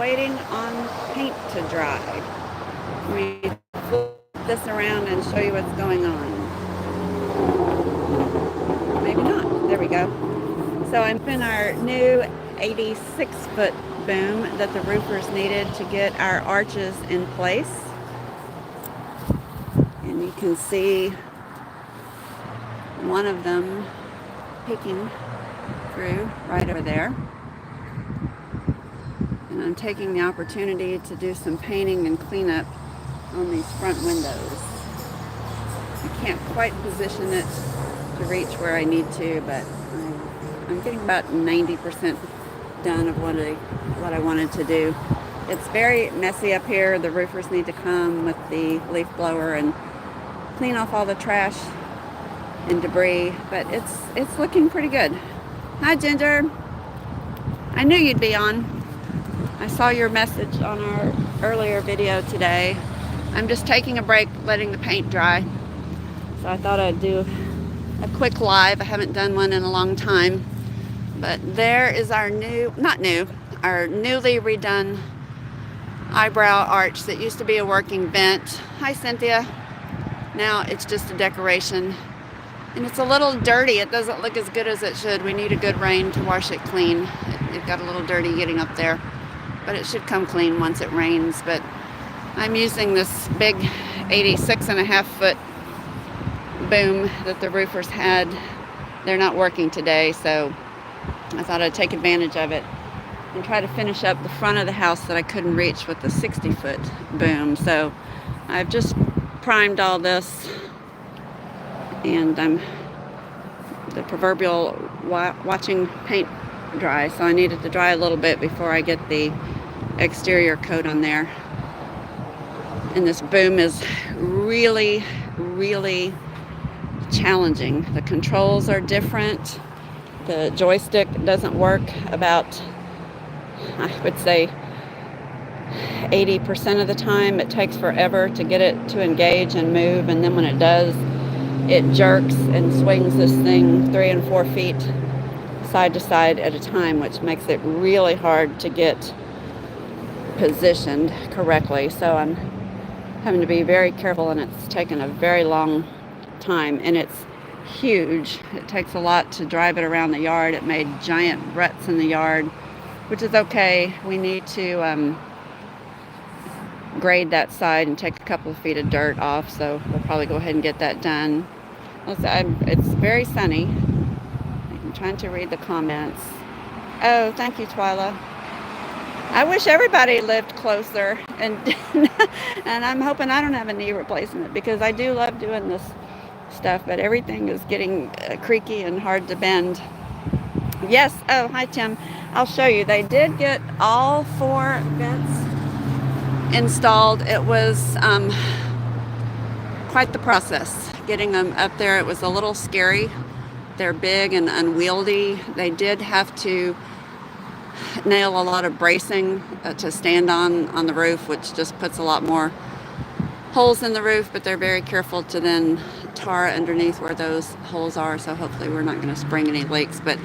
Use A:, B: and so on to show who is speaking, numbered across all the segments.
A: waiting on paint to dry. Let me flip this around and show you what's going on. Maybe not. There we go. So I'm in our new 86-foot boom that the roofers needed to get our arches in place. And you can see one of them peeking through right over there. And I'm taking the opportunity to do some painting and cleanup on these front windows. I can't quite position it to reach where I need to, but I'm getting about 90% done of what I wanted to do. It's very messy up here. The roofers need to come with the leaf blower and clean off all the trash and debris, but it's looking pretty good. Hi, Ginger. I knew you'd be on. I saw your message on our earlier video today. I'm just taking a break, letting the paint dry. So I thought I'd do a quick live. I haven't done one in a long time. But there is our newly redone eyebrow arch that used to be a working vent. Hi, Cynthia. Now it's just a decoration. And it's a little dirty. It doesn't look as good as it should. We need a good rain to wash it clean. It got a little dirty getting up there, but it should come clean once it rains. But I'm using this big 86.5-foot boom that the roofers had. They're not working today, so I thought I'd take advantage of it and try to finish up the front of the house that I couldn't reach with the 60-foot boom. So I've just primed all this, and I'm the proverbial watching paint dry, so I needed to dry a little bit before I get the exterior coat on there. And this boom is really, really challenging. The controls are different. The joystick doesn't work about, I would say, 80% of the time. It takes forever to get it to engage and move, and then when it does, it jerks and swings this thing 3 and 4 feet side to side at a time, which makes it really hard to get positioned correctly. So I'm having to be very careful, and it's taken a very long time, and it's huge. It takes a lot to drive it around the yard. It made giant ruts in the yard, which is okay. We need to grade that side and take a couple of feet of dirt off, so we'll probably go ahead and get that done. It's very sunny. I'm trying to read the comments. Oh, thank you, Twyla. I wish everybody lived closer, and and I'm hoping I don't have a knee replacement, because I do love doing this stuff, but everything is getting creaky and hard to bend. Yes. Oh, hi, Tim. I'll show you. They did get all 4 vents installed. It was quite the process getting them up there. It was a little scary. They're big and unwieldy. They did have to nail a lot of bracing to stand on the roof, which just puts a lot more holes in the roof, but they're very careful to then tar underneath where those holes are, so hopefully we're not going to spring any leaks. But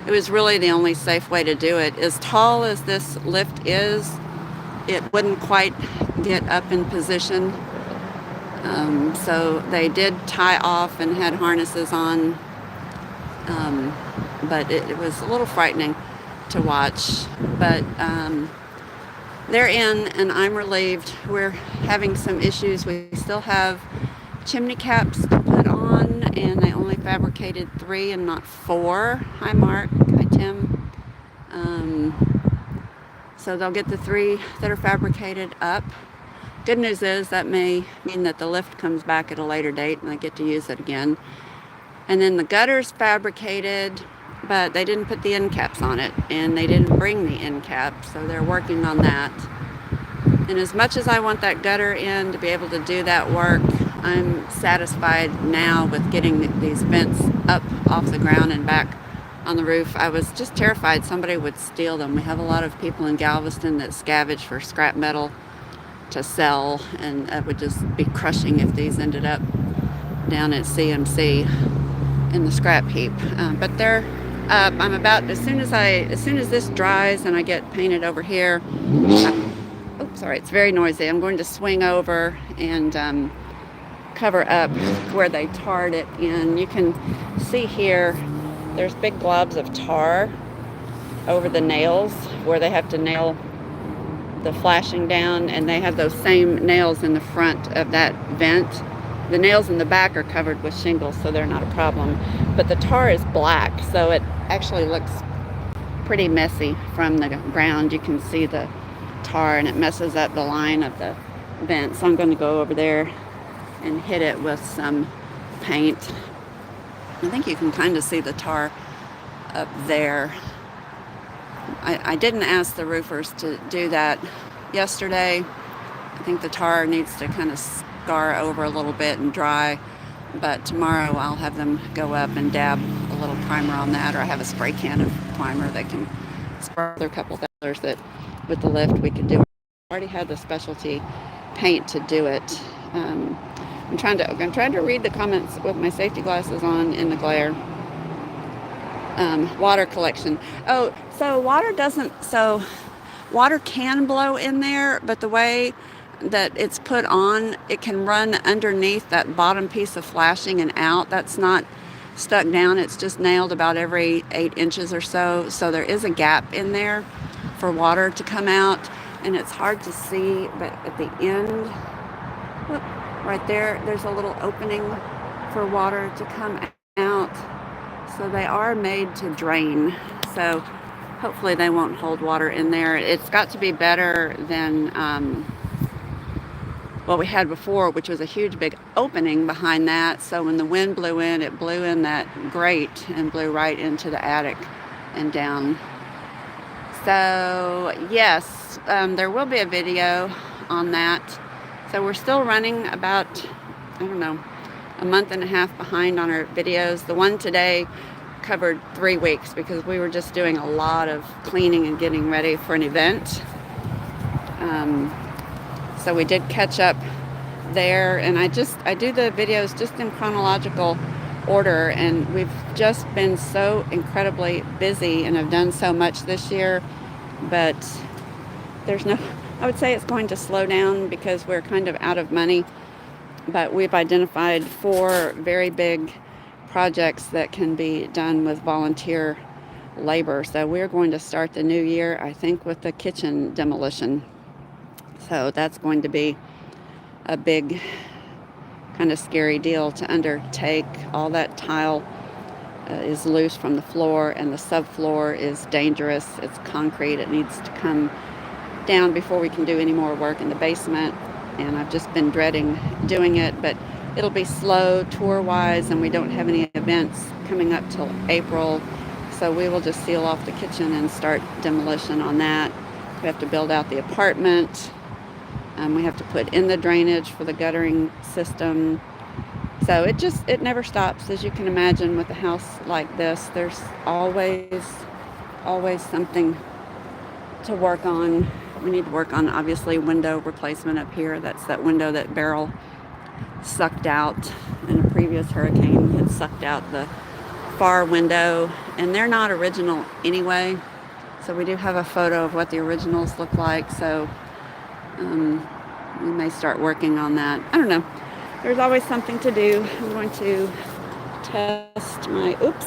A: it was really the only safe way to do it. As tall as this lift is, it wouldn't quite get up in position, so they did tie off and had harnesses on, but it was a little frightening to watch. But they're in, and I'm relieved. We're having some issues. We still have chimney caps to put on, and they only fabricated 3 and not 4. Hi, Mark. Hi, Tim. So they'll get the 3 that are fabricated up. Good news is that may mean that the lift comes back at a later date and I get to use it again. And then the gutter's fabricated, but they didn't put the end caps on it, and they didn't bring the end cap, so they're working on that. And as much as I want that gutter in to be able to do that work, I'm satisfied now with getting these vents up off the ground and back on the roof. I was just terrified somebody would steal them. We have a lot of people in Galveston that scavenge for scrap metal to sell, and it would just be crushing if these ended up down at CMC in the scrap heap. But they're up. I'm about, as soon as this dries and I get painted over here, oops, sorry, it's very noisy. I'm going to swing over and cover up where they tarred it in. You can see here, there's big globs of tar over the nails where they have to nail the flashing down, and they have those same nails in the front of that vent. The nails in the back are covered with shingles, so they're not a problem. But the tar is black, so it actually looks pretty messy from the ground. You can see the tar, and it messes up the line of the vent. So I'm going to go over there and hit it with some paint. I think you can kind of see the tar up there. I didn't ask the roofers to do that yesterday. I think the tar needs to kind of scar over a little bit and dry, but tomorrow I'll have them go up and dab a little primer on that, or I have a spray can of primer that can spray. There are a couple of colors that with the lift we could do. I already had the specialty paint to do it. I'm trying to read the comments with my safety glasses on in the glare. Water collection. Oh, so water can blow in there, but the way that it's put on, it can run underneath that bottom piece of flashing and out. That's not stuck down. It's just nailed about every 8 inches or so. So there is a gap in there for water to come out, and it's hard to see, but at the end, look, right there, there's a little opening for water to come out. So they are made to drain. So hopefully they won't hold water in there. It's got to be better than what we had before, which was a huge big opening behind that. So when the wind blew in, it blew in that grate and blew right into the attic and down. So yes, there will be a video on that. So we're still running about, I don't know, a month and a half behind on our videos. The one today covered 3 weeks because we were just doing a lot of cleaning and getting ready for an event. So we did catch up there, and I do the videos just in chronological order, and we've just been so incredibly busy and have done so much this year, but I would say it's going to slow down because we're kind of out of money. But we've identified 4 very big projects that can be done with volunteer labor. So we're going to start the new year, I think, with the kitchen demolition. So that's going to be a big, kind of scary deal to undertake. All that tile is loose from the floor, and the subfloor is dangerous. It's concrete. It needs to come down before we can do any more work in the basement. And I've just been dreading doing it, but it'll be slow tour-wise, and we don't have any events coming up till April. So we will just seal off the kitchen and start demolition on that. We have to build out the apartment. We have to put in the drainage for the guttering system. So it never stops. As you can imagine, with a house like this, there's always something to work on. We need to work on, obviously, window replacement up here. That's that window that Beryl sucked out in a previous hurricane. It sucked out the far window, and they're not original anyway. So we do have a photo of what the originals look like. So we may start working on that. I don't know. There's always something to do. I'm going to test my, oops.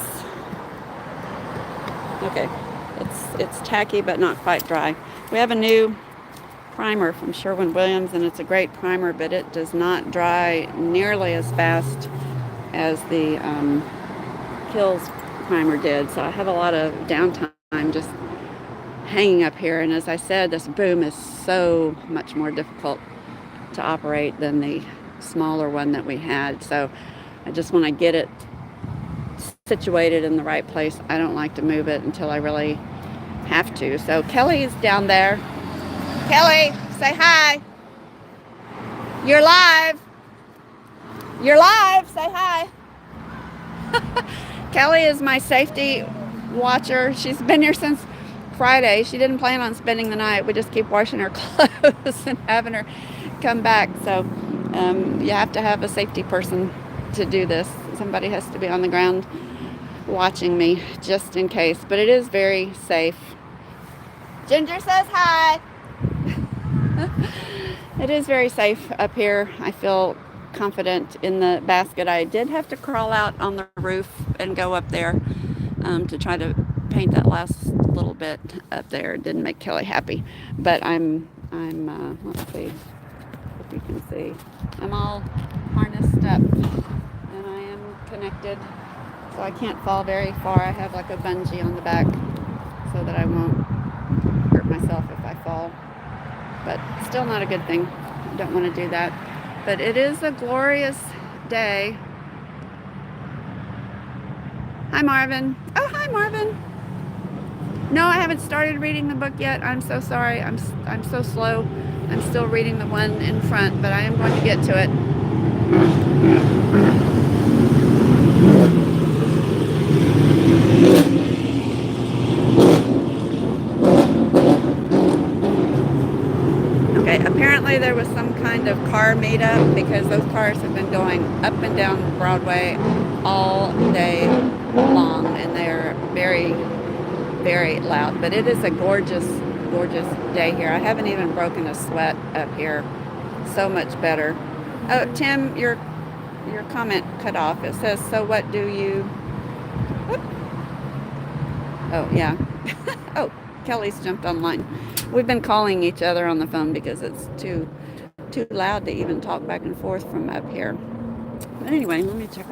A: Okay, it's tacky but not quite dry. We have a new primer from Sherwin-Williams, and it's a great primer, but it does not dry nearly as fast as the Kills primer did. So I have a lot of downtime just hanging up here. And as I said, this boom is so much more difficult to operate than the smaller one that we had. So I just want to get it situated in the right place. I don't like to move it until I really have to. So Kelly's down there. Kelly, say hi. You're live. You're live. Say hi. Kelly is my safety watcher. She's been here since Friday. She didn't plan on spending the night. We just keep washing her clothes and having her come back. So you have to have a safety person to do this. Somebody has to be on the ground watching me just in case, but it is very safe. Ginger says hi. It is very safe up here. I feel confident in the basket. I did have to crawl out on the roof and go up there to try to paint that last little bit up there. It didn't make Kelly happy, but I'm let's see if you can see, I'm all harnessed up and I am connected, so I can't fall very far. I have like a bungee on the back so that I won't hurt myself if I fall, but still not a good thing. I don't want to do that, but it is a glorious day. Hi, Marvin. Oh, hi, Marvin. No, I haven't started reading the book yet. I'm so sorry. I'm so slow. I'm still reading the one in front, but I am going to get to it. Okay, apparently there was some kind of car meetup because those cars have been going up and down Broadway all day long, and they're very, very loud. But it is a gorgeous, gorgeous day here. I haven't even broken a sweat up here. So much better. Oh, Tim, your comment cut off. It says, so what do you... Whoop. Oh, yeah. Oh, Kelly's jumped online. We've been calling each other on the phone because it's too loud to even talk back and forth from up here. But anyway, let me check.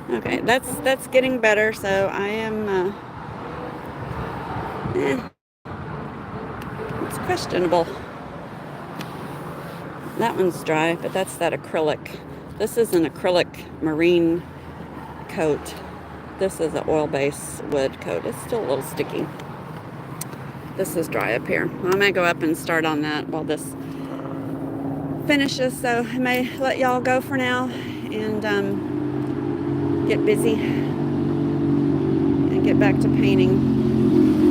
A: Okay, that's getting better. So I am. It's questionable. That one's dry, but that's that acrylic. This is an acrylic marine coat. This is an oil-based wood coat. It's still a little sticky. This is dry up here. Well, I may go up and start on that while this finishes. So I may let y'all go for now and get busy and get back to painting.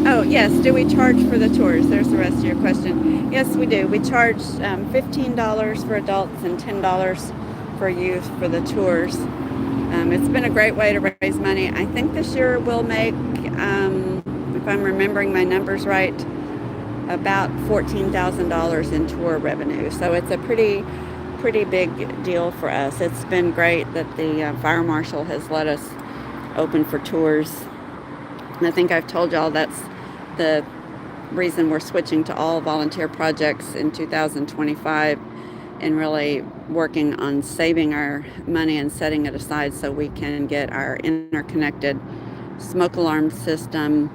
A: Oh, yes. Do we charge for the tours? There's the rest of your question. Yes, we do. We charge $15 for adults and $10 for youth for the tours. It's been a great way to raise money. I think this year we'll make, if I'm remembering my numbers right, about $14,000 in tour revenue. So it's a pretty big deal for us. It's been great that the fire marshal has let us open for tours. And I think I've told y'all that's the reason we're switching to all volunteer projects in 2025 and really working on saving our money and setting it aside so we can get our interconnected smoke alarm system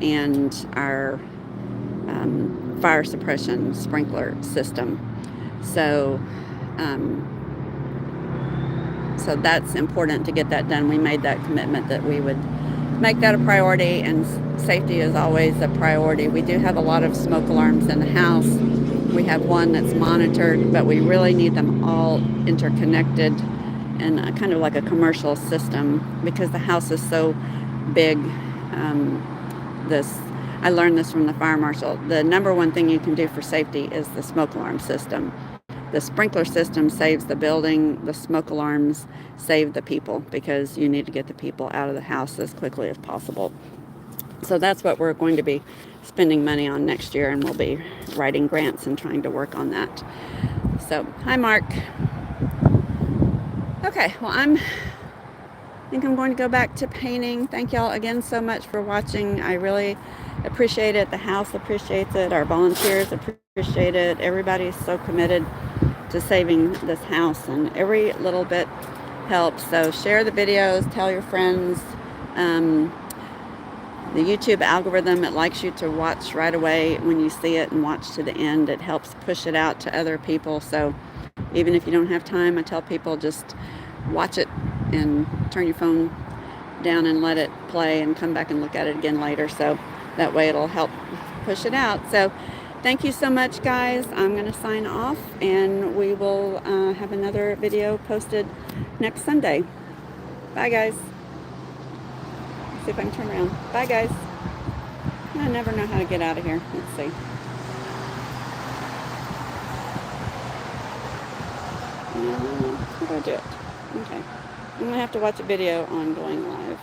A: and our fire suppression sprinkler system. So that's important to get that done. We made that commitment that we would make that a priority, and safety is always a priority. We do have a lot of smoke alarms in the house. We have one that's monitored, but we really need them all interconnected and kind of like a commercial system because the house is so big. I learned this from the fire marshal. The number one thing you can do for safety is the smoke alarm system. The sprinkler system saves the building. The smoke alarms save the people because you need to get the people out of the house as quickly as possible. So that's what we're going to be spending money on next year, and we'll be writing grants and trying to work on that. So, hi, Mark. Okay, well, I think I'm going to go back to painting. Thank y'all again so much for watching. I really appreciate it. The house appreciates it. Our volunteers appreciate it. Everybody's so committed to saving this house, and every little bit helps. So share the videos, tell your friends. The YouTube algorithm, it likes you to watch right away when you see it and watch to the end. It helps push it out to other people. So even if you don't have time, I tell people just watch it and turn your phone down and let it play and come back and look at it again later. So that way it'll help push it out. So thank you so much, guys. I'm going to sign off, and we will have another video posted next Sunday. Bye, guys. See if I can turn around. Bye, guys. I never know how to get out of here. Let's see. How do I do it? Okay. I'm going to have to watch a video on going live.